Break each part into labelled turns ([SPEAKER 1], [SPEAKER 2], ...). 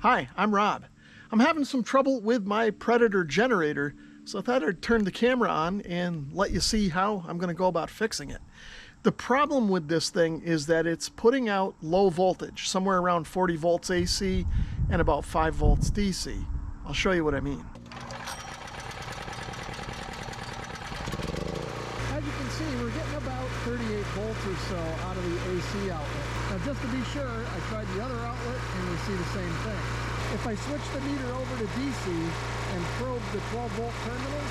[SPEAKER 1] Hi, I'm Rob. I'm having some trouble with my Predator generator, so I thought I'd turn the camera on and let you see how I'm going to go about fixing it. The problem with this thing is that it's putting out low voltage, somewhere around 40 volts AC and about 5 volts DC. I'll show you what I mean. As you can see, we're getting about 38 volts or so out of the AC outlet. Now just to be sure, I tried the other outlet and we see the same thing. If I switch the meter over to DC and probe the 12 volt terminals,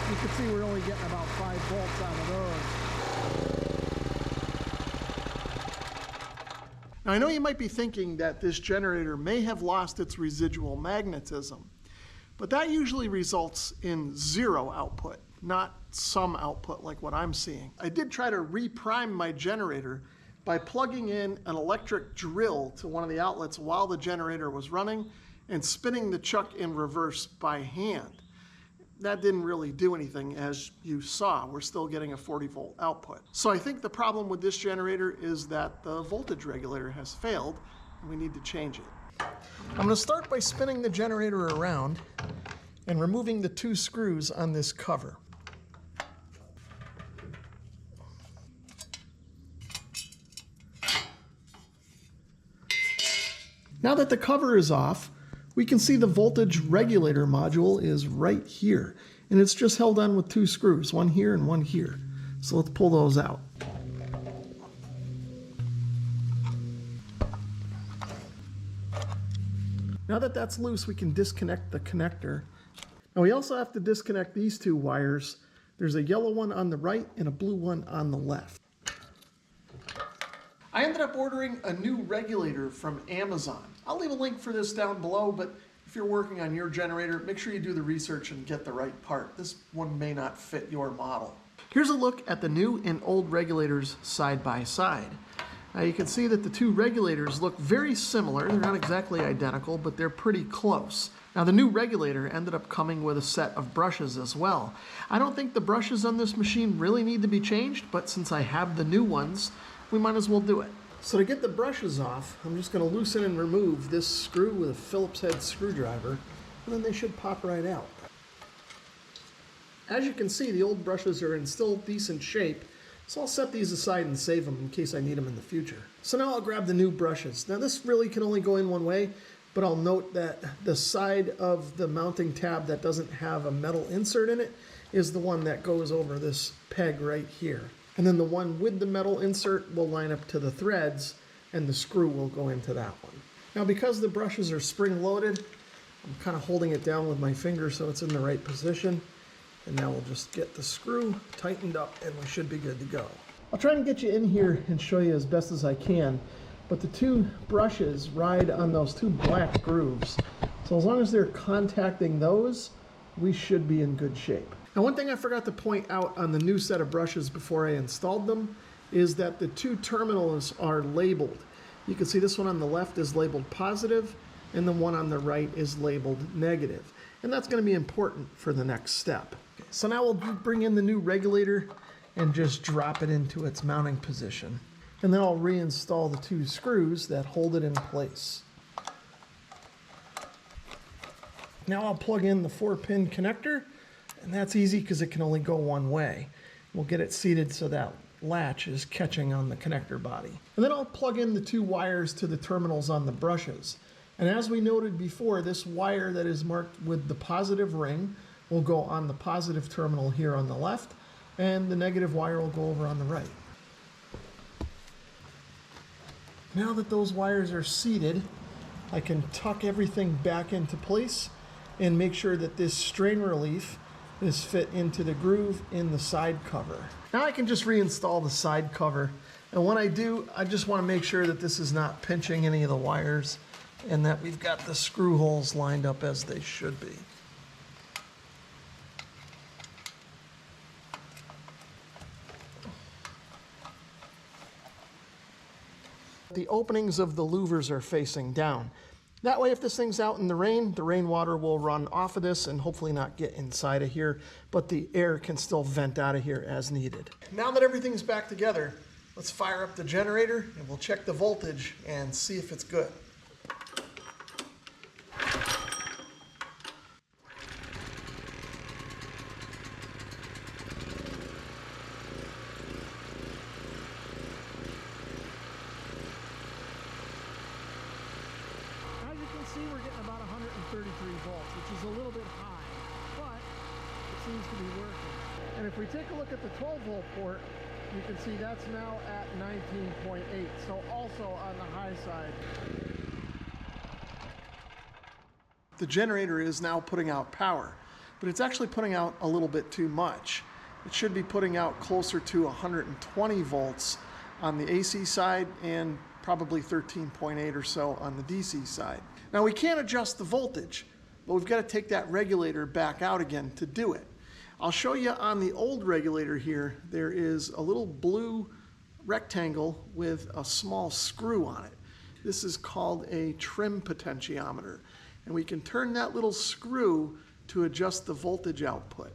[SPEAKER 1] you can see we're only getting about 5 volts out of those. Now I know you might be thinking that this generator may have lost its residual magnetism, but that usually results in zero output, not some output like what I'm seeing. I did try to reprime my generator by plugging in an electric drill to one of the outlets while the generator was running and spinning the chuck in reverse by hand. That didn't really do anything, as you saw. We're still getting a 40 volt output. So I think the problem with this generator is that the voltage regulator has failed and we need to change it. I'm going to start by spinning the generator around and removing the 2 screws on this cover. Now that the cover is off, we can see the voltage regulator module is right here, and it's just held on with 2 screws, one here and one here. So let's pull those out. Now that that's loose, we can disconnect the connector. Now we also have to disconnect these 2 wires. There's a yellow one on the right and a blue one on the left. I ended up ordering a new regulator from Amazon. I'll leave a link for this down below, but if you're working on your generator, make sure you do the research and get the right part. This one may not fit your model. Here's a look at the new and old regulators side by side. Now you can see that the 2 regulators look very similar. They're not exactly identical, but they're pretty close. Now the new regulator ended up coming with a set of brushes as well. I don't think the brushes on this machine really need to be changed, but since I have the new ones, we might as well do it. So to get the brushes off, I'm just going to loosen and remove this screw with a Phillips head screwdriver, and then they should pop right out. As you can see, the old brushes are in still decent shape, so I'll set these aside and save them in case I need them in the future. So now I'll grab the new brushes. Now this really can only go in one way, but I'll note that the side of the mounting tab that doesn't have a metal insert in it is the one that goes over this peg right here. And then the one with the metal insert will line up to the threads and the screw will go into that one. Now because the brushes are spring loaded, I'm kind of holding it down with my finger so it's in the right position. And now we'll just get the screw tightened up and we should be good to go. I'll try and get you in here and show you as best as I can, but the 2 brushes ride on those 2 black grooves. So as long as they're contacting those, we should be in good shape. Now one thing I forgot to point out on the new set of brushes before I installed them is that the 2 terminals are labeled. You can see this one on the left is labeled positive and the one on the right is labeled negative. And that's going to be important for the next step. Okay, so now we'll bring in the new regulator and just drop it into its mounting position. And then I'll reinstall the 2 screws that hold it in place. Now I'll plug in the 4-pin connector. And that's easy because it can only go one way. We'll get it seated so that latch is catching on the connector body. And then I'll plug in the 2 wires to the terminals on the brushes. And as we noted before, this wire that is marked with the positive ring will go on the positive terminal here on the left, and the negative wire will go over on the right. Now that those wires are seated, I can tuck everything back into place and make sure that this strain relief is fit into the groove in the side cover. Now I can just reinstall the side cover, and when I do, I just want to make sure that this is not pinching any of the wires and that we've got the screw holes lined up as they should be. The openings of the louvers are facing down. That way, if this thing's out in the rainwater will run off of this and hopefully not get inside of here, but the air can still vent out of here as needed. Now that everything's back together, let's fire up the generator and we'll check the voltage and see if it's good. see we're getting about 133 volts, which is a little bit high, but it seems to be working. And if we take a look at the 12-volt port, you can see that's now at 19.8, so also on the high side. The generator is now putting out power, but it's actually putting out a little bit too much. It should be putting out closer to 120 volts on the AC side and probably 13.8 or so on the DC side. Now we can't adjust the voltage, but we've got to take that regulator back out again to do it. I'll show you on the old regulator here, there is a little blue rectangle with a small screw on it. This is called a trim potentiometer, and we can turn that little screw to adjust the voltage output.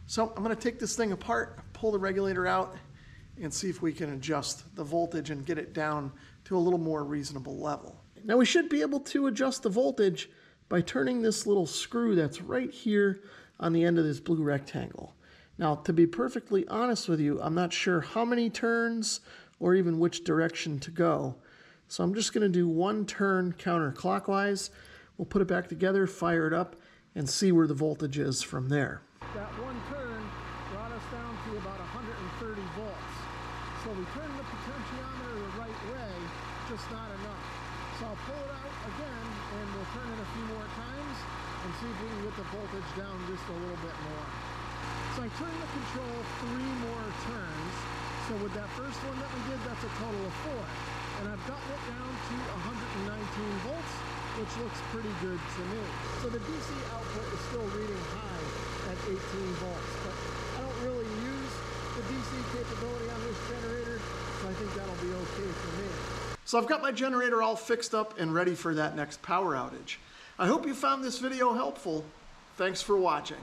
[SPEAKER 1] So I'm going to take this thing apart, pull the regulator out, and see if we can adjust the voltage and get it down to a little more reasonable level. Now we should be able to adjust the voltage by turning this little screw that's right here on the end of this blue rectangle. Now, to be perfectly honest with you, I'm not sure how many turns or even which direction to go. So I'm just going to do one turn counterclockwise. We'll put it back together, fire it up, and see where the voltage is from there. That one turn brought us down to about 130 volts. So we turned the potentiometer the right way, just not enough. So I'll pull it out again, and we'll turn it a few more times and see if we can get the voltage down just a little bit more. So I turned the control 3 more turns. So with that first one that we did, that's a total of 4. And I've gotten it down to 119 volts, which looks pretty good to me. So the DC output is still reading high at 18 volts, but I don't really use the DC capability on this generator, so I think that'll be okay for me. So I've got my generator all fixed up and ready for that next power outage. I hope you found this video helpful. Thanks for watching.